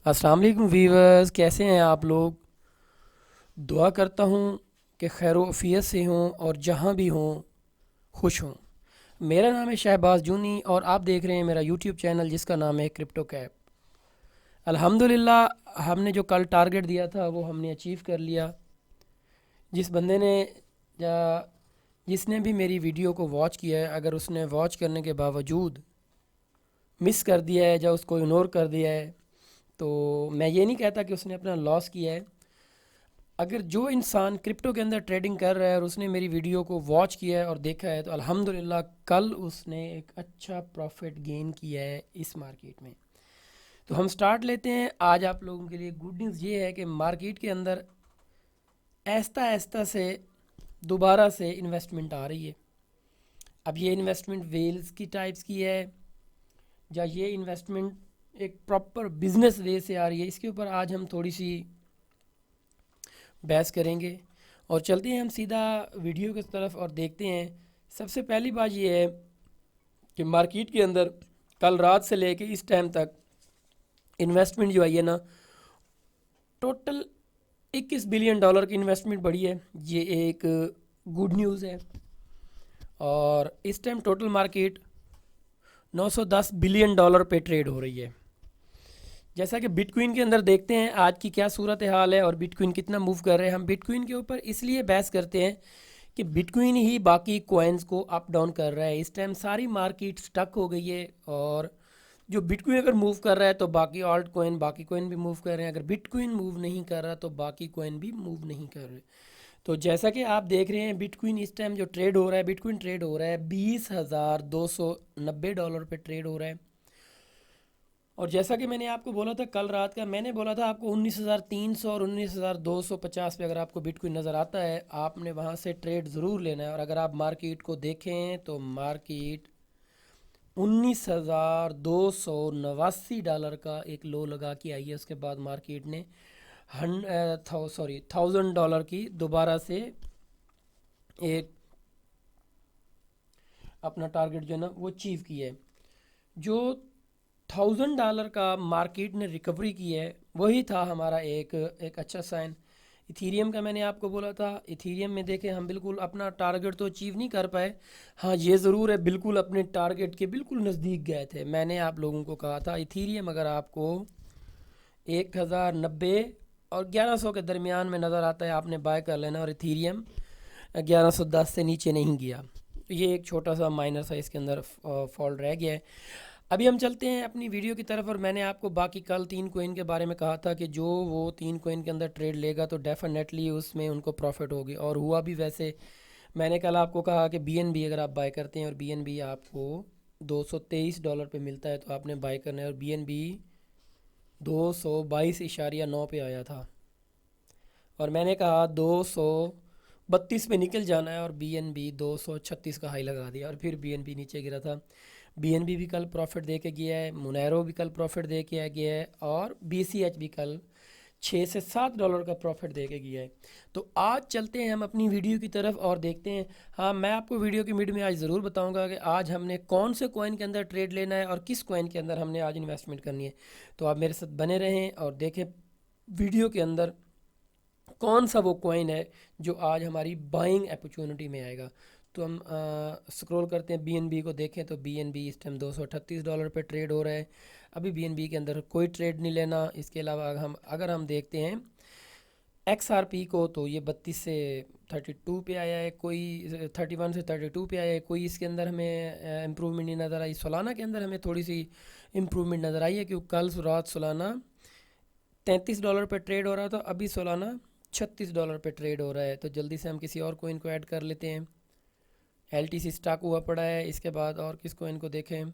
अस्सलाम वालेकुम वीवर्स, कैसे हैं आप लोग। दुआ करता हूँ कि खैर वफ़ियत से हों और जहाँ भी हों खुश हों। मेरा नाम है शहबाज जूनी और आप देख रहे हैं मेरा यूट्यूब चैनल जिसका नाम है क्रिप्टो कैप। अल्हम्दुलिल्लाह हमने जो कल टारगेट दिया था वो हमने अचीव कर लिया। जिस बंदे ने या जिसने भी मेरी वीडियो को वॉच किया है, अगर उसने वॉच करने के बावजूद मिस कर दिया है या उसको इग्नोर कर दिया है, तो मैं ये नहीं कहता कि उसने अपना लॉस किया है। अगर जो इंसान क्रिप्टो के अंदर ट्रेडिंग कर रहा है और उसने मेरी वीडियो को वॉच किया है और देखा है, तो अल्हम्दुलिल्लाह कल उसने एक अच्छा प्रॉफिट गेन किया है इस मार्केट में। तो हम स्टार्ट लेते हैं। आज आप लोगों के लिए गुड न्यूज़ ये है कि मार्केट के अंदर ऐस्ता ऐस्ता से दोबारा से इन्वेस्टमेंट आ रही है। अब ये इन्वेस्टमेंट वेल्स की टाइप्स की है या ये इन्वेस्टमेंट एक प्रॉपर बिजनेस वे से आ रही है, इसके ऊपर आज हम थोड़ी सी बहस करेंगे। और चलते हैं हम सीधा वीडियो की तरफ और देखते हैं। सबसे पहली बात ये है कि मार्केट के अंदर कल रात से लेके इस टाइम तक इन्वेस्टमेंट जो आई है ना, टोटल 21 बिलियन डॉलर की इन्वेस्टमेंट बढ़ी है। ये एक गुड न्यूज़ है। और इस time total market 910 billion dollar पे ट्रेड हो रही है। जैसा कि बिटकॉइन के अंदर देखते हैं आज की क्या सूरत हाल है और बिटकॉइन कितना मूव कर रहे हैं। हम बिटकॉइन के ऊपर इसलिए बहस करते हैं कि बिटकॉइन ही बाकी कॉइन्स को अप डाउन कर रहा है। इस टाइम सारी मार्केट स्टक हो गई है और जो बिटकॉइन अगर मूव कर रहा है तो बाकी ऑल्ट कॉइन बाकी कॉइन भी मूव कर रहे हैं। अगर बिटकॉइन मूव नहीं कर रहा तो बाकी कॉइन भी मूव नहीं कर रहे। तो जैसा कि आप देख रहे हैं बिटकॉइन इस टाइम जो ट्रेड हो रहा है, बिटकॉइन ट्रेड हो रहा है 20,290 पे ट्रेड हो रहा है। और जैसा कि मैंने आपको बोला था कल रात का, मैंने बोला था आपको 19,300 और 19,250 पे अगर आपको बिटकॉइन नज़र आता है, आपने वहाँ से ट्रेड ज़रूर लेना है। और अगर आप मार्केट को देखें तो मार्केट 19,289 डॉलर का एक लो लगा के आई है। उसके बाद मार्केट ने $1,000 की दोबारा से एक अपना टारगेट जो है ना वो अचीव किया है। जो $1,000 का मार्केट ने रिकवरी की है वही था हमारा एक एक अच्छा साइन। इथीरियम का मैंने आपको बोला था, इथीरियम में देखें हम बिल्कुल अपना टारगेट तो अचीव नहीं कर पाए। हाँ ये ज़रूर है, बिल्कुल अपने टारगेट के बिल्कुल नज़दीक गए थे। मैंने आप लोगों को कहा था इथीरियम अगर आपको 1,090 और 1,100 के दरमियान में नज़र आता है आपने बाय कर लेना। और इथीरियम 1,110 से नीचे नहीं गया, तो ये एक छोटा सा माइनर सा इसके अंदर फॉल्ट रह गया है। अभी हम चलते हैं अपनी वीडियो की तरफ। और मैंने आपको बाकी कल 3 कोइन के बारे में कहा था कि जो वो 3 कोइन के अंदर ट्रेड लेगा तो डेफिनेटली उसमें उनको प्रॉफिट होगी, और हुआ भी वैसे। मैंने कल आपको कहा कि बीएनबी अगर आप बाय करते हैं और बीएनबी आपको $223 पे मिलता है तो आपने बाय करना है। और बीएनबी 222.9 पे आया था और मैंने कहा 232 पे निकल जाना है, और बीएनबी 236 का हाई लगा दिया और फिर बीएनबी नीचे गिरा था। बीएनबी भी कल प्रॉफिट दे के गया है, मुनैरो भी कल प्रॉफिट दे के गया है, और बीसीएच भी कल $6 से $7 का प्रॉफिट दे के गया है। तो आज चलते हैं हम अपनी वीडियो की तरफ और देखते हैं। हाँ मैं आपको वीडियो की मिड में आज ज़रूर बताऊंगा कि आज हमने कौन से कॉइन के अंदर ट्रेड लेना है और किस कॉइन के अंदर हमने आज इन्वेस्टमेंट करनी है। तो आप मेरे साथ बने रहें और देखें वीडियो के अंदर कौन सा वो कॉइन है जो आज हमारी बाइंग अपॉर्चुनिटी में आएगा। तो हम स्क्रॉल करते हैं बीएनबी को देखें तो बीएनबी इस टाइम $238 पे ट्रेड हो रहा है। अभी बीएनबी के अंदर कोई ट्रेड नहीं लेना। इसके अलावा अगर हम देखते हैं एक्सआरपी को तो ये 32 से 32 पे आया है, कोई 31 से 32 पे आया है। कोई इसके अंदर हमें इम्प्रूवमेंट नहीं नज़र आई। सोलाना के अंदर हमें थोड़ी सी इम्प्रूवमेंट नज़र आई है क्योंकि कल रात सोलाना $33 पे ट्रेड हो रहा था, अभी सोलाना $36 पे ट्रेड हो रहा है। तो जल्दी से हम किसी और कोइन को ऐड कर लेते हैं। एल टी सी स्टॉक हुआ पड़ा है। इसके बाद और किस कोइन को देखें,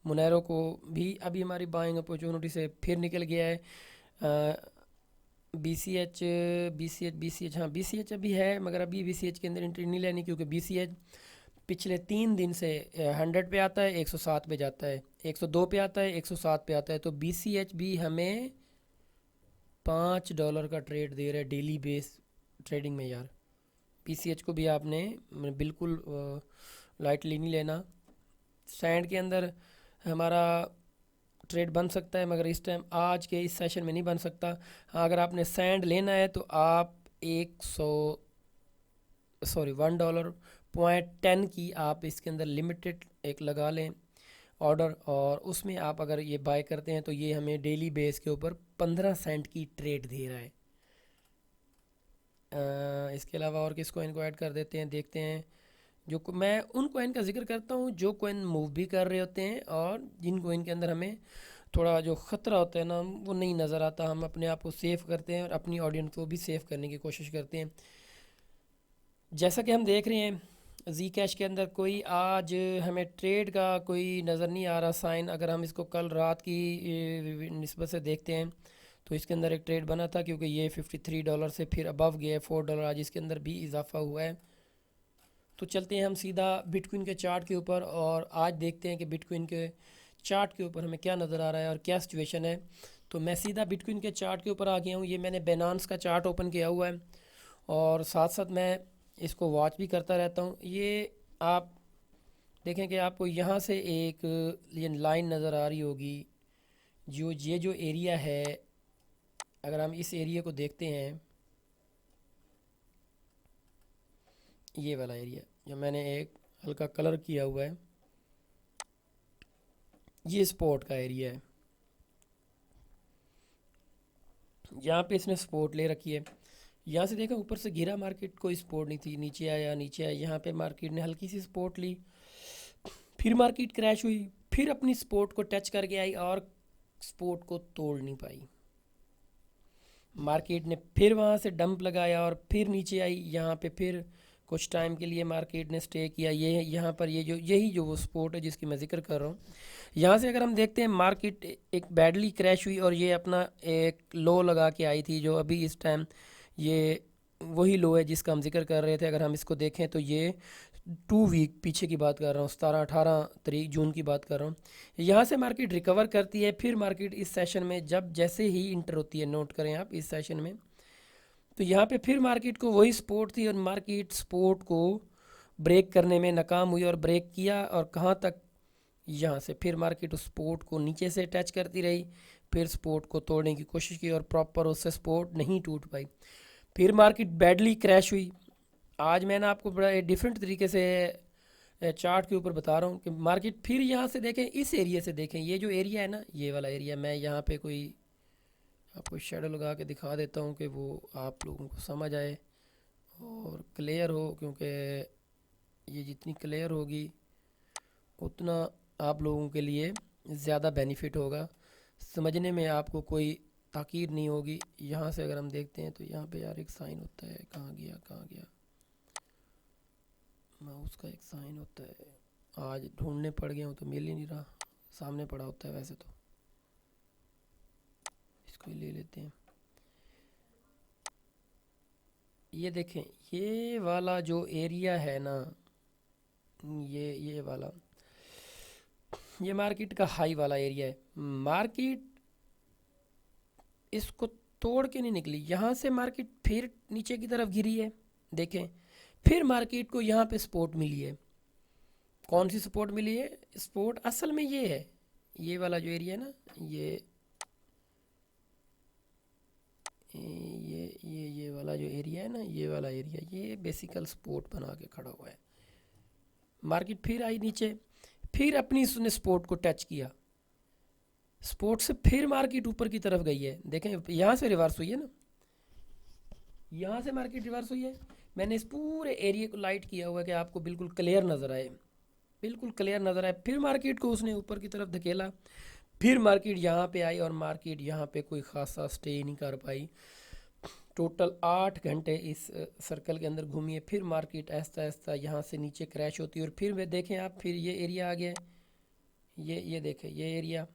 मुनैरो को भी अभी हमारी बाइंग अपॉर्चुनिटी से फिर निकल गया है। B C H B C H हाँ बी सी एच अभी है, मगर अभी बी सी एच के अंदर एंट्री नहीं लेनी क्योंकि बी सी एच पिछले 3 दिन से 100 पे आता है, 107 पे जाता है, 102 पे आता है, 107 पे आता है। तो बी सी एच भी हमें $5 का ट्रेड दे रहा है डेली बेस ट्रेडिंग में यार। पीसीएच को भी आपने बिल्कुल लाइटली नहीं लेना। सैंड के अंदर हमारा ट्रेड बन सकता है, मगर इस टाइम आज के इस सेशन में नहीं बन सकता। हाँ, अगर आपने सैंड लेना है तो आप 1 डॉलर पॉइंट 10 की आप इसके अंदर लिमिटेड एक लगा लें ऑर्डर, और उसमें आप अगर ये बाय करते हैं तो ये हमें डेली बेस के ऊपर 15 सेंट की ट्रेड दे रहा है। इसके अलावा और किस कॉइन को ऐड कर देते हैं, देखते हैं। मैं उन कॉइन का जिक्र करता हूँ जो कॉइन मूव भी कर रहे होते हैं और जिन कॉइन के अंदर हमें थोड़ा जो ख़तरा होता है ना वो नहीं नज़र आता, हम अपने आप को सेफ़ करते हैं और अपनी ऑडियंस को भी सेफ़ करने की कोशिश करते हैं। जैसा कि हम देख रहे हैं जी कैश के अंदर कोई आज हमें ट्रेड का कोई नज़र नहीं आ रहा साइन। अगर हम इसको कल रात की निस्बत से देखते हैं तो इसके अंदर एक ट्रेड बना था, क्योंकि ये 53 डॉलर से फिर अबव गया है 4 डॉलर, आज इसके अंदर भी इजाफा हुआ है। तो चलते हैं हम सीधा बिटकॉइन के चार्ट के ऊपर और आज देखते हैं कि बिटकॉइन के चार्ट के ऊपर हमें क्या नज़र आ रहा है और क्या सिचुएशन है। तो मैं सीधा बिटकॉइन के चार्ट के ऊपर आ गया हूँ। ये मैंने बेनांस का चार्ट ओपन किया हुआ है और साथ साथ मैं इसको वॉच भी करता रहता हूँ। ये आप देखें कि आपको यहाँ से एक ये लाइन नज़र आ रही होगी, जो एरिया है, अगर हम इस एरिया को देखते हैं, ये वाला एरिया जो मैंने एक हल्का कलर किया हुआ है, ये स्पॉट का एरिया है। यहाँ पे इसने सपोर्ट ले रखी है। यहाँ से देखा ऊपर से गिरा मार्केट, कोई सपोर्ट नहीं थी, नीचे आया नीचे आया, यहाँ पे मार्केट ने हल्की सी सपोर्ट ली, फिर मार्केट क्रैश हुई, फिर अपनी सपोर्ट को टच करके आई और सपोर्ट को तोड़ नहीं पाई। मार्केट ने फिर वहाँ से डंप लगाया और फिर नीचे आई, यहाँ पे फिर कुछ टाइम के लिए मार्केट ने स्टे किया। ये यहाँ पर यही जो वो सपोर्ट है जिसकी मैं जिक्र कर रहा हूँ। यहाँ से अगर हम देखते हैं मार्केट एक बैडली क्रैश हुई और ये अपना एक लो लगा के आई थी, जो अभी इस टाइम ये वही लो है जिसका हम जिक्र कर रहे थे। अगर हम इसको देखें तो ये 2 वीक पीछे की बात कर रहा हूँ, 17-18 तारीख जून की बात कर रहा हूँ। यहाँ से मार्केट रिकवर करती है, फिर मार्केट इस सेशन में जब जैसे ही इंटर होती है, नोट करें आप इस सेशन में, तो यहाँ पे फिर मार्केट को वही सपोर्ट थी और मार्केट सपोर्ट को ब्रेक करने में नाकाम हुई और ब्रेक किया, और कहाँ तक, यहाँ से फिर मार्केट उस सपोर्ट को नीचे से टच करती रही, फिर सपोर्ट को तोड़ने की कोशिश की और प्रॉपर उससे सपोर्ट नहीं टूट पाई, फिर मार्केट बैडली क्रैश हुई। आज मैंने आपको बड़ा डिफरेंट तरीके से चार्ट के ऊपर बता रहा हूँ कि मार्केट फिर यहाँ से देखें, इस एरिया से देखें, ये जो एरिया है ना, ये वाला एरिया, मैं यहाँ पे कोई आपको शेडो लगा के दिखा देता हूँ कि वो आप लोगों को समझ आए और क्लियर हो, क्योंकि ये जितनी क्लियर होगी उतना आप लोगों के लिए ज़्यादा बेनिफिट होगा, समझने में आपको कोई ताकीर नहीं होगी। यहाँ से अगर हम देखते हैं तो यहाँ पे यार एक साइन होता है, कहाँ गया माउस का एक साइन होता है, आज ढूंढने पड़ गया हूँ तो मिल ही नहीं रहा, सामने पड़ा होता है वैसे तो, इसको ही ले लेते हैं। ये देखें, ये वाला जो एरिया है ना, ये वाला, ये मार्केट का हाई वाला एरिया है। मार्केट इसको तोड़ के नहीं निकली, यहाँ से मार्केट फिर नीचे की तरफ गिरी है, देखें, फिर मार्केट को यहाँ पे सपोर्ट मिली है। कौन सी सपोर्ट मिली है? सपोर्ट असल में ये है, ये वाला जो एरिया है ना, ये वाला जो एरिया है ना, ये वाला एरिया, ये बेसिकल सपोर्ट बना के खड़ा हुआ है। मार्केट फिर आई नीचे, फिर अपनी उसने सपोर्ट को टच किया, सपोर्ट से फिर मार्केट ऊपर की तरफ गई है। देखें यहाँ से रिवर्स हुई है ना, यहाँ से मार्केट रिवर्स हुई है। मैंने इस पूरे एरिया को लाइट किया हुआ है कि आपको बिल्कुल क्लियर नज़र आए, बिल्कुल क्लियर नज़र आए। फिर मार्केट को उसने ऊपर की तरफ धकेला, फिर मार्केट यहाँ पे आई और मार्केट यहाँ पे कोई ख़ासा स्टे नहीं कर पाई। टोटल 8 घंटे इस सर्कल के अंदर घूमी है, फिर मार्केट ऐसा ऐसा यहाँ से नीचे क्रैश होती है और फिर वे देखें आप, फिर ये एरिया आ गया है, ये देखें ये एरिया,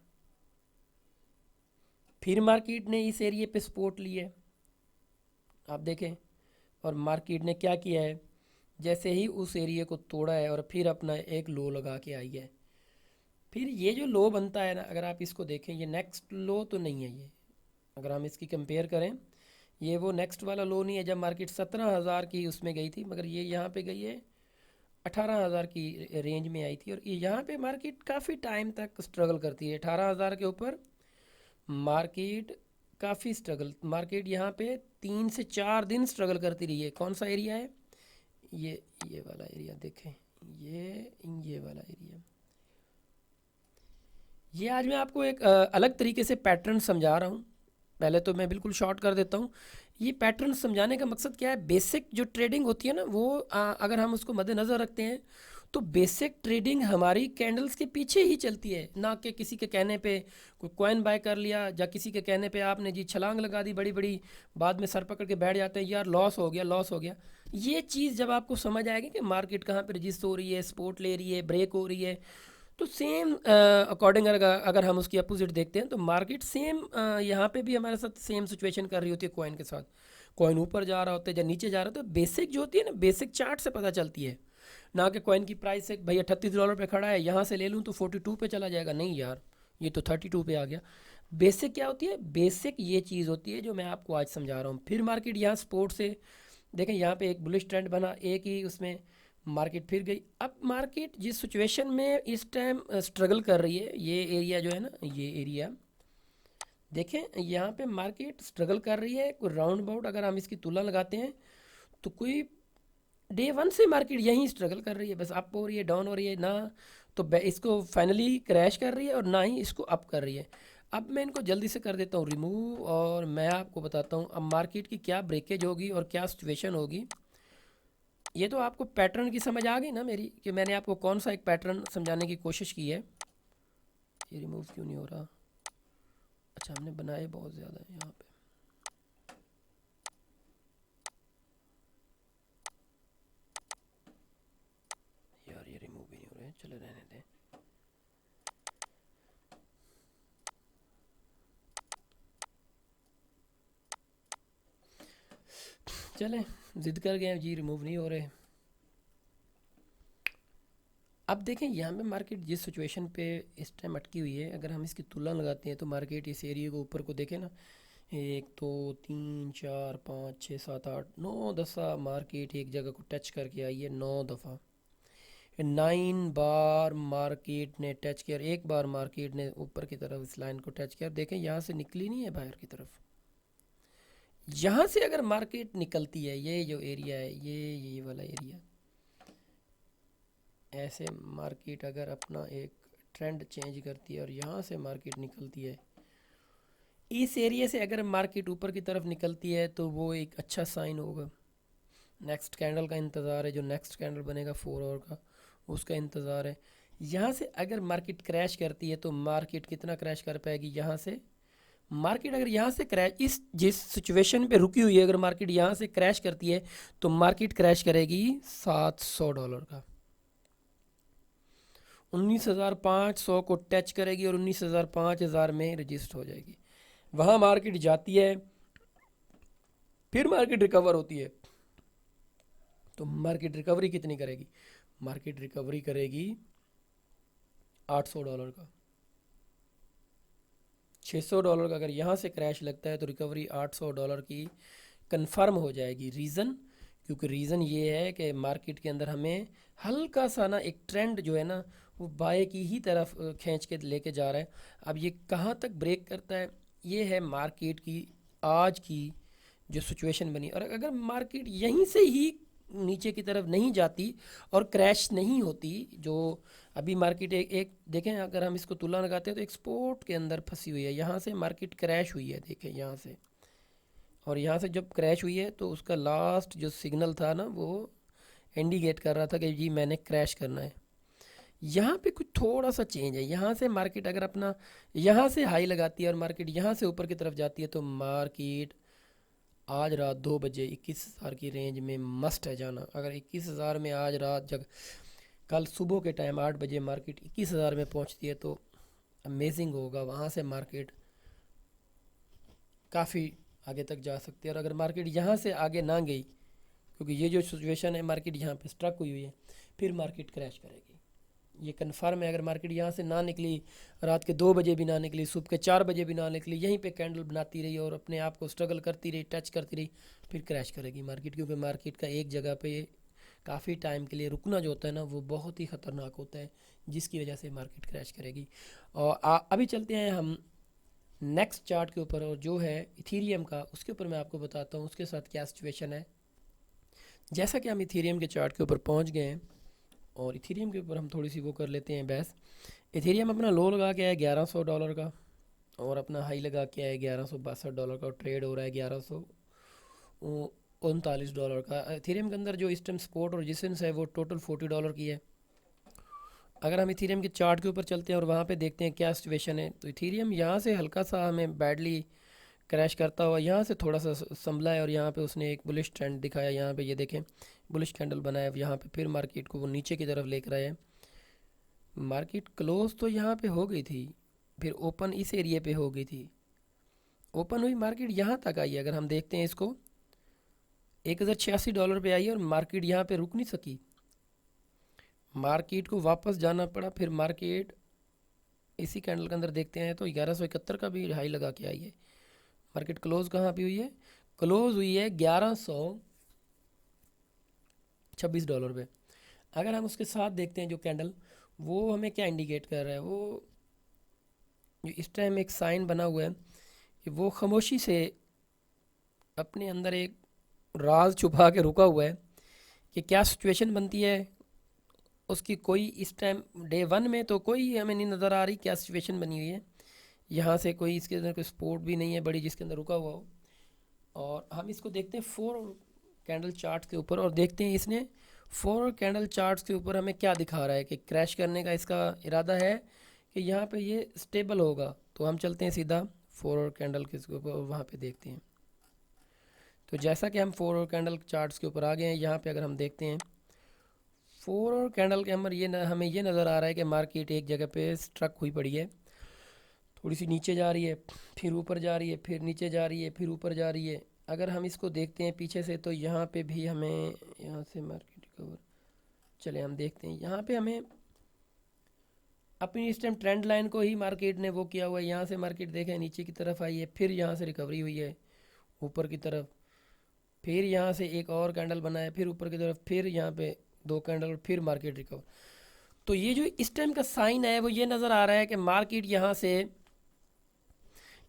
फिर मार्केट ने इस एरिया पे सपोर्ट ली है, आप देखें, और मार्केट ने क्या किया है, जैसे ही उस एरिया को तोड़ा है और फिर अपना एक लो लगा के आई है। फिर ये जो लो बनता है ना, अगर आप इसको देखें, ये नेक्स्ट लो तो नहीं है, ये अगर हम इसकी कंपेयर करें, ये वो नेक्स्ट वाला लो नहीं है जब मार्केट 17,000 की उसमें गई थी, मगर ये यहाँ पे गई है 18,000 की रेंज में आई थी और यहाँ पे मार्केट काफ़ी टाइम तक स्ट्रगल करती है। 18,000 के ऊपर मार्केट काफ़ी स्ट्रगल, मार्केट यहाँ पे 3 से 4 दिन स्ट्रगल करती रही है। कौन सा एरिया है? ये वाला एरिया देखें, ये वाला एरिया। ये आज मैं आपको एक अलग तरीके से पैटर्न समझा रहा हूँ। पहले तो मैं बिल्कुल शॉर्ट कर देता हूँ। ये पैटर्न समझाने का मकसद क्या है? बेसिक जो ट्रेडिंग होती है ना, वो अगर हम उसको मद्देनज़र रखते हैं तो बेसिक ट्रेडिंग हमारी कैंडल्स के पीछे ही चलती है, ना कि किसी के कहने पे कोई कॉइन बाय कर लिया या किसी के कहने पे आपने जी छलांग लगा दी बड़ी बड़ी, बाद में सर पकड़ के बैठ जाते हैं यार लॉस हो गया, लॉस हो गया। ये चीज़ जब आपको समझ आएगी कि मार्केट कहाँ पे रजिस्ट हो रही है, सपोर्ट ले रही है, ब्रेक हो रही है, तो सेम अकॉर्डिंग अगर हम उसकी अपोजिट देखते हैं तो मार्केट सेम यहाँ पे भी हमारे साथ सेम सिचुएशन कर रही होती है कॉइन के साथ। कॉइन ऊपर जा रहा होता है या नीचे जा रहा होता है, तो बेसिक जो होती है ना, बेसिक चार्ट से पता चलती है। ना कि कॉइन की प्राइस से भाई $38 पे खड़ा है, यहाँ से ले लूँ तो 42 पे चला जाएगा, नहीं यार ये तो 32 पे आ गया। बेसिक क्या होती है? बेसिक ये चीज़ होती है जो मैं आपको आज समझा रहा हूँ। फिर मार्केट यहाँ सपोर्ट से देखें, यहाँ पे एक बुलिश ट्रेंड बना, एक ही उसमें मार्केट फिर गई। अब मार्केट जिस सिचुएशन में इस टाइम स्ट्रगल कर रही है, ये एरिया जो है ना, ये एरिया देखें, यहाँ पे मार्केट स्ट्रगल कर रही है। कोई राउंड अबाउट अगर हम इसकी तुलना लगाते हैं तो कोई डे वन से मार्केट यहीं स्ट्रगल कर रही है, बस अप हो रही है, डाउन हो रही है ना, तो इसको फाइनली क्रैश कर रही है और ना ही इसको अप कर रही है। अब मैं इनको जल्दी से कर देता हूँ रिमूव और मैं आपको बताता हूँ अब मार्केट की क्या ब्रेकेज होगी और क्या सिचुएशन होगी। ये तो आपको पैटर्न की समझ आ गई ना मेरी, कि मैंने आपको कौन सा एक पैटर्न समझाने की कोशिश की है। ये रिमूव क्यों नहीं हो रहा? अच्छा, हमने बनाए बहुत ज़्यादा है यहाँ पे। यार ये रिमूव भी नहीं हो रहे हैं, चलो रहने दें। चलें, जिद कर गए जी, रिमूव नहीं हो रहे। अब देखें यहाँ पे मार्केट जिस सिचुएशन पे इस टाइम अटकी हुई है, अगर हम इसकी तुलना लगाते हैं तो मार्केट इस एरिया को ऊपर को देखें ना, 1 2 3 4 5 6 7 8 9 दफ़ा मार्केट एक जगह को टच करके आई है, 9 दफ़ा। 9 बार मार्केट ने टच किया, एक बार मार्केट ने ऊपर की तरफ इस लाइन को टच किया। देखें यहाँ से निकली नहीं है बाहर की तरफ। यहाँ से अगर मार्केट निकलती है, ये जो एरिया है, ये वाला एरिया, ऐसे मार्केट अगर अपना एक ट्रेंड चेंज करती है और यहाँ से मार्केट निकलती है, इस एरिया से अगर मार्केट ऊपर की तरफ निकलती है तो वो एक अच्छा साइन होगा। नेक्स्ट कैंडल का इंतज़ार है, जो नेक्स्ट कैंडल बनेगा 4 आवर का, उसका इंतज़ार है। यहाँ से अगर मार्केट क्रैश करती है तो मार्केट कितना क्रैश कर पाएगी? यहाँ से मार्केट अगर यहाँ से क्रैश, इस जिस सिचुएशन पे रुकी हुई है, अगर मार्केट यहाँ से क्रैश करती है तो मार्केट क्रैश करेगी $700 का, 19,500 को टच करेगी और 5,000 में रजिस्ट हो जाएगी। वहाँ मार्केट जाती है, फिर मार्केट रिकवर होती है, तो मार्केट रिकवरी कितनी करेगी? मार्केट रिकवरी करेगी $800 का। $600 का अगर यहाँ से क्रैश लगता है तो रिकवरी $800 की कंफर्म हो जाएगी। रीज़न, क्योंकि रीज़न ये है कि मार्केट के अंदर हमें हल्का सा ना एक ट्रेंड जो है ना, वो बाय की ही तरफ खींच के लेके जा रहा है। अब ये कहाँ तक ब्रेक करता है, ये है मार्केट की आज की जो सिचुएशन बनी। और अगर मार्केट यहीं से ही नीचे की तरफ नहीं जाती और क्रैश नहीं होती, जो अभी मार्केट एक देखें, अगर हम इसको तुलना लगाते हैं तो एक्सपोर्ट के अंदर फंसी हुई है, यहाँ से मार्केट क्रैश हुई है, देखें यहाँ से, और यहाँ से जब क्रैश हुई है तो उसका लास्ट जो सिग्नल था ना, वो इंडिकेट कर रहा था कि जी मैंने क्रैश करना है। यहाँ पे कुछ थोड़ा सा चेंज है, यहाँ से मार्केट अगर अपना यहाँ से हाई लगाती है और मार्केट यहाँ से ऊपर की तरफ जाती है तो मार्केट आज रात 2 बजे 21,000 की रेंज में मस्ट है जाना। अगर 21,000 में आज रात जब कल सुबह के टाइम 8 बजे मार्केट 21,000 में पहुंचती है तो अमेजिंग होगा, वहाँ से मार्केट काफ़ी आगे तक जा सकती है। और अगर मार्केट यहाँ से आगे ना गई, क्योंकि ये जो सिचुएशन है मार्केट यहाँ पे स्ट्रक हुई है, फिर मार्केट क्रैश करेगी, ये कन्फर्म है। अगर मार्केट यहाँ से ना निकली, रात के 2 बजे भी ना निकली, सुबह के 4 बजे भी ना निकली, यहीं पे कैंडल बनाती रही और अपने आप को स्ट्रगल करती रही, टच करती रही, फिर क्रैश करेगी मार्केट, क्योंकि मार्केट का एक जगह पे काफ़ी टाइम के लिए रुकना जो होता है ना वो बहुत ही ख़तरनाक होता है, जिसकी वजह से मार्केट क्रैश करेगी। और अभी चलते हैं हम नेक्स्ट चार्ट के ऊपर, और जो है इथीरियम का, उसके ऊपर मैं आपको बताता हूँ उसके साथ क्या सिचुएशन है। जैसा कि हम इथीरियम के चार्ट के ऊपर पहुँच गए हैं, और इथीरियम के ऊपर हम थोड़ी सी वो कर लेते हैं बहस। इथीरियम अपना लो लगा के है $1100 का, और अपना हाई लगा के है $1162 का, और ट्रेड हो रहा है $1139 का। इथेरियम के अंदर जो इस टाइम सपोर्ट और रेजिस्टेंस है वो टोटल $40 की है। अगर हम इथेरियम के चार्ट के ऊपर चलते हैं और वहाँ पे देखते हैं क्या सिचुएशन है, तो इथेरियम यहाँ से हल्का सा हमें बैडली क्रैश करता हुआ यहाँ से थोड़ा सा संभला है, और यहाँ पे उसने एक बुलिश ट्रेंड दिखाया। यहाँ पे ये देखें बुलिश कैंडल बनाया, यहाँ पे फिर मार्केट को वो नीचे की तरफ लेकर आया है। मार्केट क्लोज तो यहाँ पे हो गई थी, फिर ओपन इस एरिया पे हो गई थी, ओपन हुई मार्केट यहाँ तक आई है। अगर हम देखते हैं इसको, $1086 पे आई है, और मार्केट यहाँ पे रुक नहीं सकी, मार्केट को वापस जाना पड़ा। फिर मार्केट इसी कैंडल के अंदर देखते हैं तो 1171 का भी हाई लगा के आई है। मार्केट क्लोज कहाँ पे हुई है? क्लोज हुई है $1126 पे। अगर हम उसके साथ देखते हैं जो कैंडल, वो हमें क्या इंडिकेट कर रहा है, वो जो इस टाइम एक साइन बना हुआ है कि वो खामोशी से अपने अंदर एक राज छुपा के रुका हुआ है कि क्या सिचुएशन बनती है उसकी। कोई इस टाइम डे 1 में तो कोई हमें नहीं नज़र आ रही क्या सिचुएशन बनी हुई है। यहाँ से कोई इसके अंदर कोई सपोर्ट भी नहीं है बड़ी जिसके अंदर रुका हुआ हो। और हम इसको देखते हैं 4 कैंडल चार्ट के ऊपर, और देखते हैं इसने 4 कैंडल चार्ट्स के ऊपर हमें क्या दिखा रहा है कि क्रैश करने का इसका इरादा है कि यहाँ पे ये स्टेबल होगा। तो हम चलते हैं सीधा 4 कैंडल के ऊपर और वहाँ पे देखते हैं। तो जैसा कि हम 4 कैंडल चार्ट्स के ऊपर आ गए हैं, यहाँ पे अगर हम देखते हैं 4 कैंडल के अंदर हमें ये नज़र आ रहा है कि मार्केट एक जगह पे स्ट्रक हुई पड़ी है, थोड़ी सी नीचे जा रही है, फिर ऊपर जा रही है, फिर नीचे जा रही है, फिर ऊपर जा रही है। अगर हम इसको देखते हैं पीछे से, तो यहाँ पे भी हमें यहाँ से मार्केट रिकवर, चले हम देखते हैं यहाँ पे हमें अपनी इस टाइम ट्रेंड लाइन को ही मार्केट ने वो किया हुआ है। यहाँ से मार्केट देखें नीचे की तरफ आई है, फिर यहाँ से रिकवरी हुई है ऊपर की तरफ, फिर यहाँ से एक और कैंडल बना है, फिर ऊपर की तरफ, फिर यहाँ पे 2 कैंडल, फिर मार्केट रिकवर। तो ये जो इस टाइम का साइन है वो ये नज़र आ रहा है कि मार्केट यहाँ से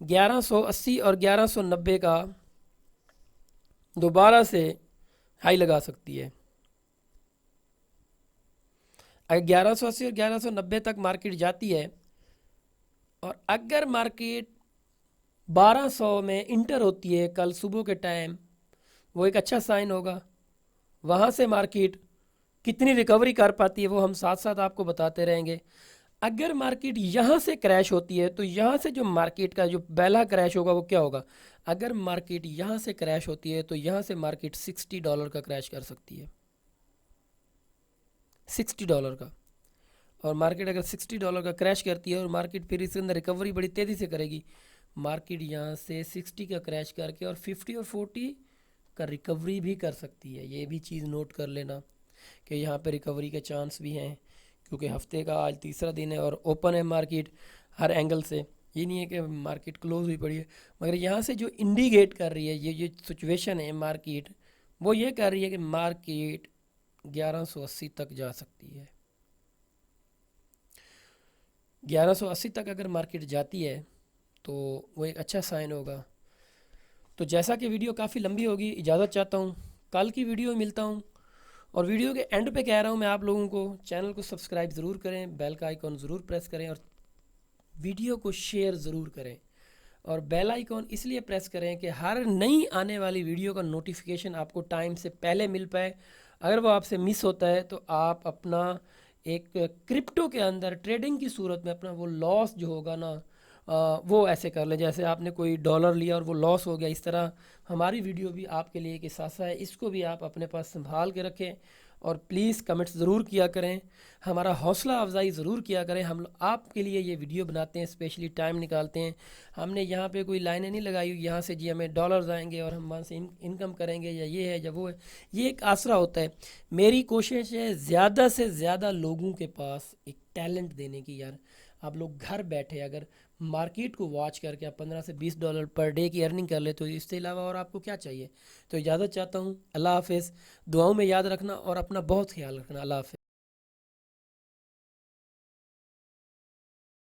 1180 और 1190 का दोबारा से हाई लगा सकती है। अगर 1180 और 1190 तक मार्केट जाती है, और अगर मार्केट 1200 में इंटर होती है कल सुबह के टाइम, वो एक अच्छा साइन होगा। वहाँ से मार्केट कितनी रिकवरी कर पाती है वो हम साथ साथ आपको बताते रहेंगे। अगर मार्केट यहाँ से क्रैश होती है, तो यहाँ से जो मार्केट का जो पहला क्रैश होगा वो क्या होगा? अगर मार्केट यहाँ से क्रैश होती है तो यहाँ से मार्केट $60 का क्रैश कर सकती है, $60 का। और मार्केट अगर $60 का क्रैश करती है और मार्केट फिर इसके अंदर रिकवरी बड़ी तेज़ी से करेगी, मार्केट यहाँ से 60 का क्रैश करके और 50 और 40 का रिकवरी भी कर सकती है। ये भी चीज़ नोट कर लेना कि यहाँ पे रिकवरी के चांस भी हैं, क्योंकि हफ्ते का आज तीसरा दिन है और ओपन है मार्केट हर एंगल से। ये नहीं है कि मार्केट क्लोज हुई पड़ी है, मगर यहाँ से जो इंडिकेट कर रही है ये सिचुएशन है मार्केट, वो ये कर रही है कि मार्केट 1180 तक जा सकती है। 1180 तक अगर मार्केट जाती है तो वो एक अच्छा साइन होगा। तो जैसा कि वीडियो काफ़ी लंबी होगी, इजाज़त चाहता हूँ, कल की वीडियो में मिलता हूँ। और वीडियो के एंड पे कह रहा हूँ मैं आप लोगों को, चैनल को सब्सक्राइब ज़रूर करें, बेल का आइकॉन ज़रूर प्रेस करें, और वीडियो को शेयर ज़रूर करें। और बेल आइकॉन इसलिए प्रेस करें कि हर नई आने वाली वीडियो का नोटिफिकेशन आपको टाइम से पहले मिल पाए। अगर वो आपसे मिस होता है तो आप अपना एक क्रिप्टो के अंदर ट्रेडिंग की सूरत में अपना वो लॉस जो होगा ना, वो ऐसे कर लें जैसे आपने कोई डॉलर लिया और वो लॉस हो गया। इस तरह हमारी वीडियो भी आपके लिए एक हिस्सा है, इसको भी आप अपने पास संभाल के रखें। और प्लीज़ कमेंट्स ज़रूर किया करें, हमारा हौसला अफजाई ज़रूर किया करें। हम आपके लिए ये वीडियो बनाते हैं, स्पेशली टाइम निकालते हैं। हमने यहाँ पे कोई लाइनें नहीं लगाई हुई यहाँ से जी हमें डॉलर्स आएंगे और हम वहाँ से इनकम करेंगे, या ये है या वो है। ये एक आसरा होता है। मेरी कोशिश है ज़्यादा से ज़्यादा लोगों के पास एक टैलेंट देने की। यार आप लोग घर बैठे अगर मार्केट को वॉच करके आप $15 से $20 पर डे की अर्निंग कर ले, तो इससे अलावा और आपको क्या चाहिए। तो इजाज़त चाहता हूँ, अल्लाह हाफिज़। दुआओं में याद रखना और अपना बहुत ख्याल रखना। अल्लाह हाफिज़।